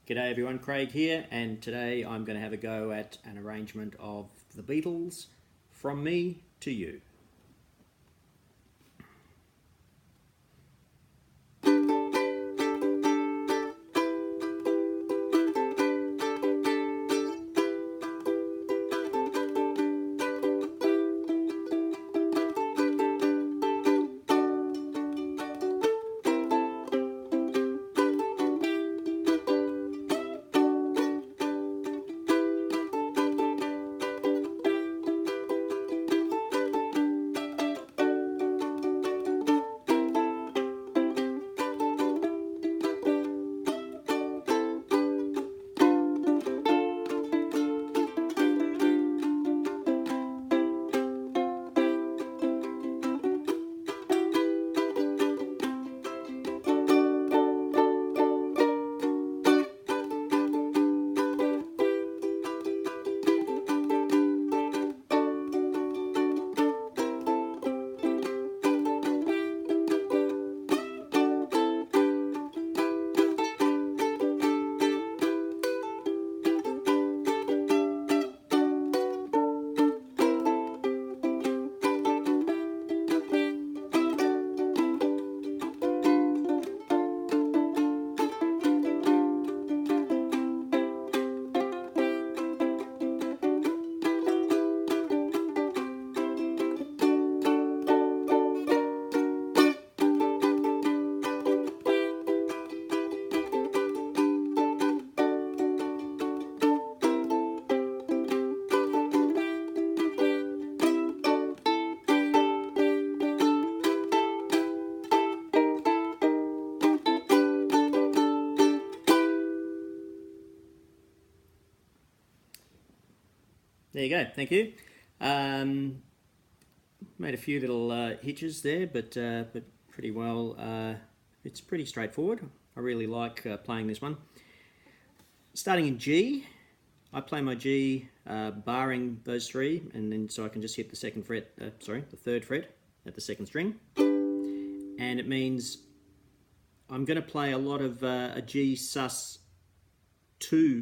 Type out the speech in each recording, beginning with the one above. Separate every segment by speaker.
Speaker 1: G'day everyone, Craig here, and today I'm going to have a go at an arrangement of the Beatles, From Me to You. There you go, thank you. Made a few little hitches there, but pretty well. It's pretty straightforward. I really like playing this one. Starting in G, I play my G barring those three, and then so I can just hit the the third fret at the second string, and it means I'm going to play a lot of a G sus2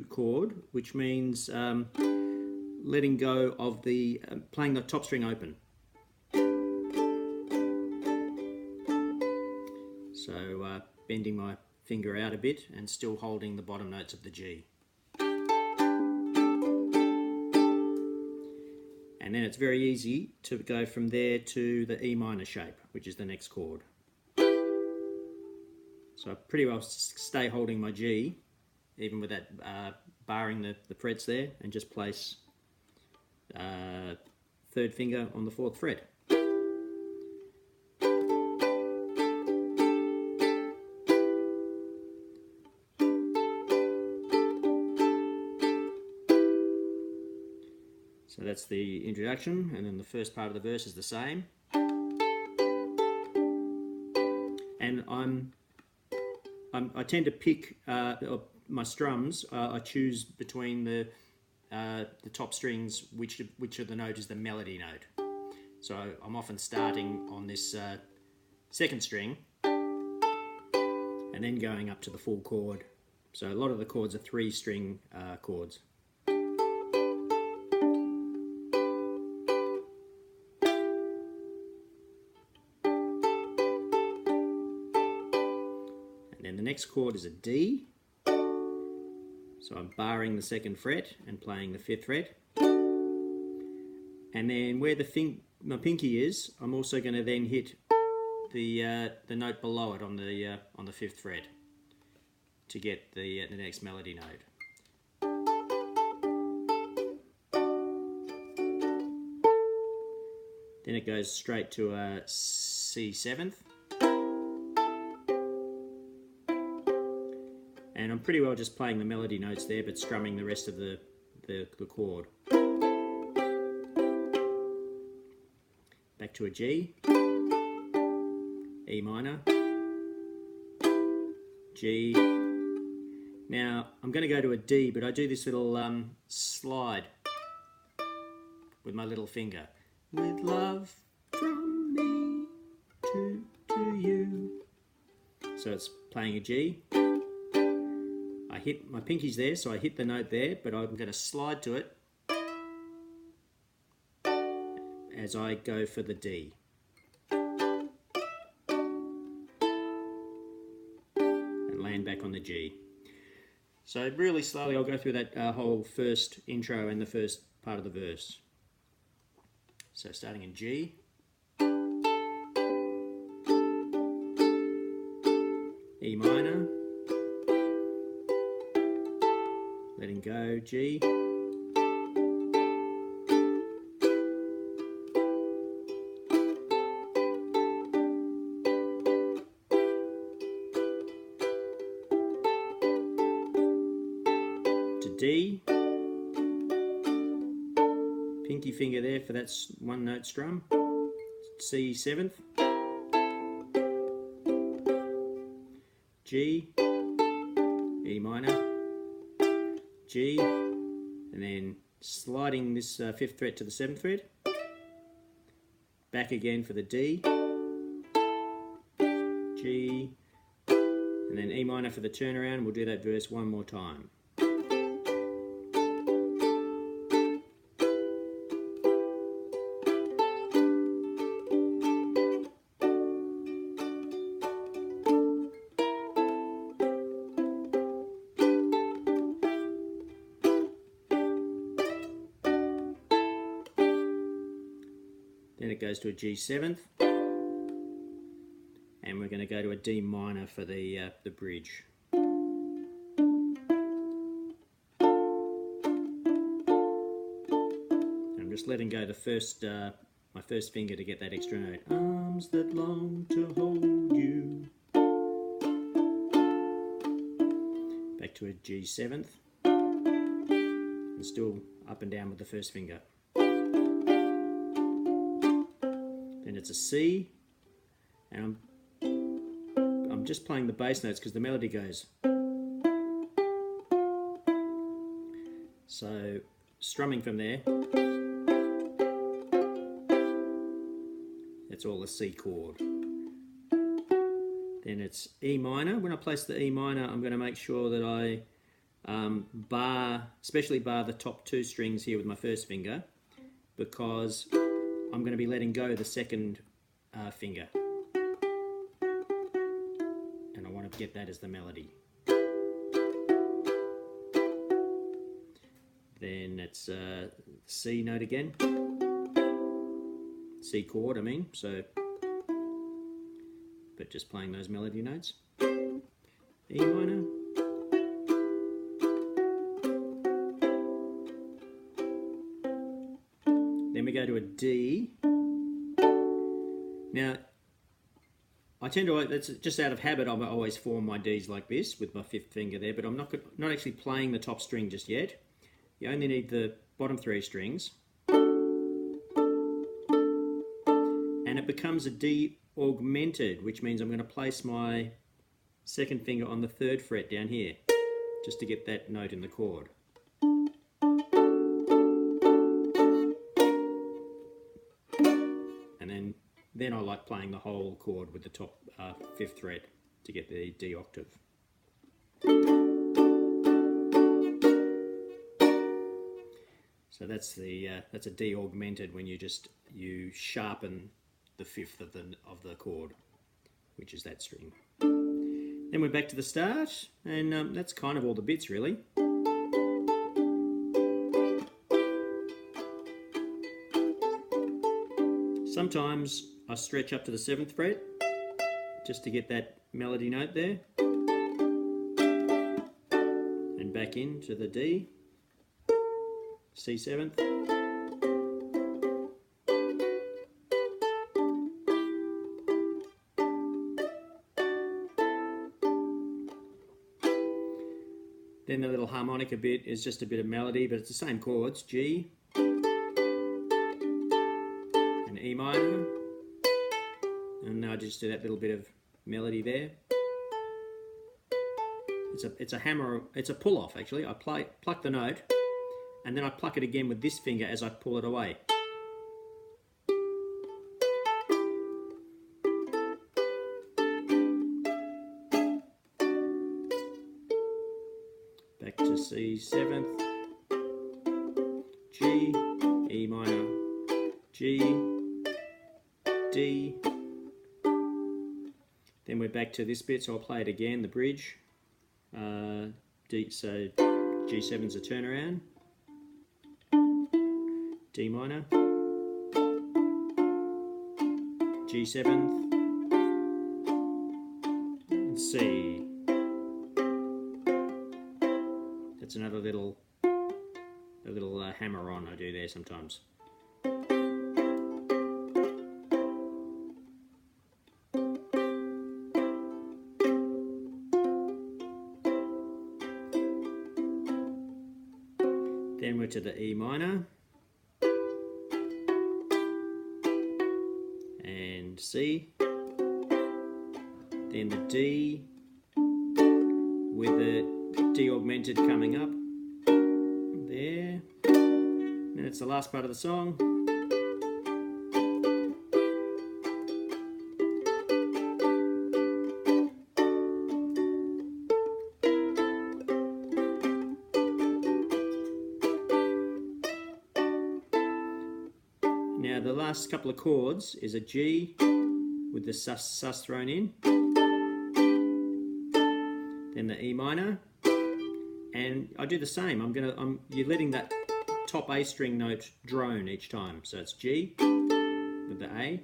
Speaker 1: chord, which means letting go of the playing the top string open. So bending my finger out a bit and still holding the bottom notes of the G. And then it's very easy to go from there to the E minor shape, which is the next chord. So I pretty well stay holding my G, even with that barring the frets there, and just place third finger on the fourth fret. So that's the introduction, and then the first part of the verse is the same. And I tend to pick my strums. I choose between the top strings, which of the note is the melody note. So I'm often starting on this second string and then going up to the full chord. So a lot of the chords are 3-string chords. And then the next chord is a D. So I'm barring the second fret and playing the 5th fret. And then where my pinky is, I'm also going to then hit the note below it on the 5th fret to get the next melody note. Then it goes straight to a C7th. And I'm pretty well just playing the melody notes there, but strumming the rest of the chord. Back to a G, E minor, G. Now I'm going to go to a D, but I do this little slide with my little finger. With love from me to you. So it's playing a G. I hit my pinky's there, so I hit the note there, but I'm going to slide to it as I go for the D. And land back on the G. So really slowly I'll go through that whole first intro and the first part of the verse. So starting in G. E minor. Letting go, G. To D. Pinky finger there for that one note strum. C 7th. G. E minor. G. And then sliding this 5th fret to the 7th fret. Back again for the D. G. And then E minor for the turnaround. We'll do that verse one more time. Then it goes to a G 7th, and we're going to go to a D minor for the bridge. I'm just letting go the first my first finger to get that extra note. Arms that long to hold you. Back to a G 7th, and still up and down with the first finger. Then it's a C, and I'm just playing the bass notes because the melody goes. So strumming from there, that's all the C chord. Then it's E minor. When I place the E minor, I'm going to make sure that I especially bar the top two strings here with my first finger, because I'm going to be letting go the second finger, and I want to get that as the melody. Then it's C note again, C chord I mean, so, but just playing those melody notes. E minor. Then we go to a D. Now, I tend to, that's just out of habit, I always form my Ds like this with my 5th finger there, but I'm not actually playing the top string just yet. You only need the bottom 3 strings. And it becomes a D augmented, which means I'm going to place my 2nd finger on the 3rd fret down here, just to get that note in the chord. Then I like playing the whole chord with the top 5th fret to get the D octave. So that's a D augmented when you sharpen the 5th of the chord, which is that string. Then we're back to the start, and that's kind of all the bits really. Sometimes I stretch up to the 7th fret just to get that melody note there, and back into the D, C 7th, then the little harmonica bit is just a bit of melody, but it's the same chords, G and E minor. And now I just do that little bit of melody there. It's a hammer, it's a pull off actually. I pluck the note, and then I pluck it again with this finger as I pull it away. back to C seventh, G, E minor, G, D. Then we're back to this bit, so I'll play it again, the bridge. D, so G7's a turnaround, D minor, G7th, and C. That's another little hammer on I do there sometimes. Then we're to the E minor and C, then the D with the D augmented coming up there, and it's the last part of the song. Now the last couple of chords is a G with the sus thrown in, then the E minor, and I do the same. You're letting that top A string note drone each time. So it's G with the A,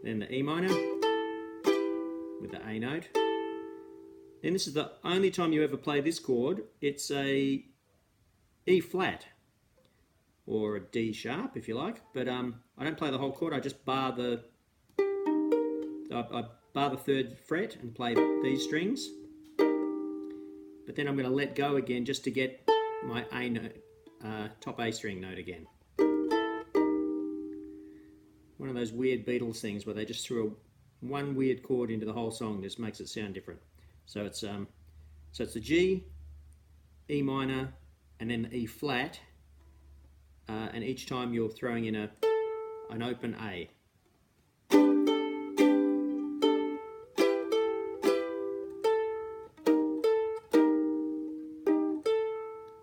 Speaker 1: then the E minor with the A note. Then this is the only time you ever play this chord. It's a E flat, or a D sharp if you like, but I don't play the whole chord. I just bar the third fret and play these strings, but then I'm going to let go again just to get my A note, top A string note again. One of those weird Beatles things where they just threw one weird chord into the whole song, just makes it sound different. So it's the G, E minor, and then the E flat. And each time you're throwing in an open A.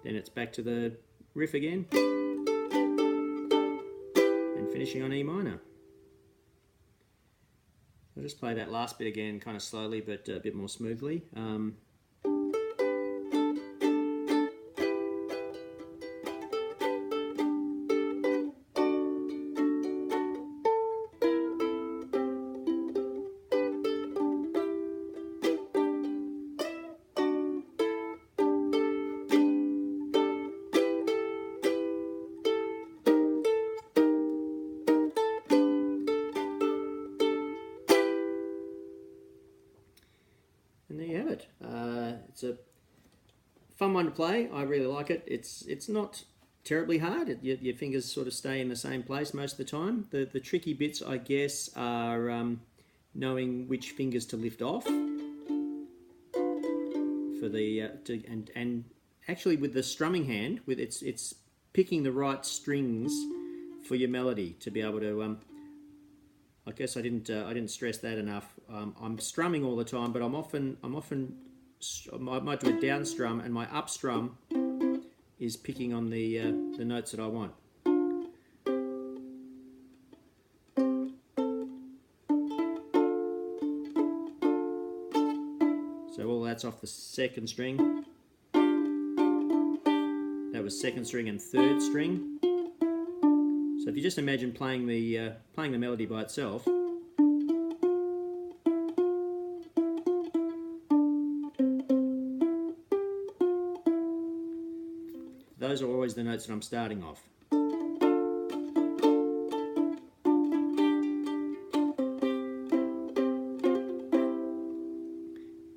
Speaker 1: Then it's back to the riff again and finishing on E minor. I'll just play that last bit again kind of slowly but a bit more smoothly. And there you have it. It's a fun one to play. I really like it. It's not terribly hard. Your fingers sort of stay in the same place most of the time. The tricky bits, I guess, are knowing which fingers to lift off for the and actually with the strumming hand, with it's picking the right strings for your melody to be able to. I guess I didn't stress that enough. I'm strumming all the time, but I might do a down strum, and my up strum is picking on the notes that I want. So all that's off the second string. That was second string and third string. So if you just imagine playing the melody by itself, those are always the notes that I'm starting off.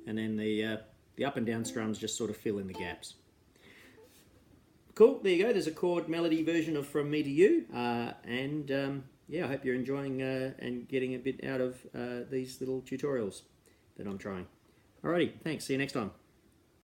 Speaker 1: And then the up and down strums just sort of fill in the gaps. Cool, there you go. There's a chord melody version of From Me to You. Yeah, I hope you're enjoying and getting a bit out of these little tutorials that I'm trying. Alrighty, thanks. See you next time.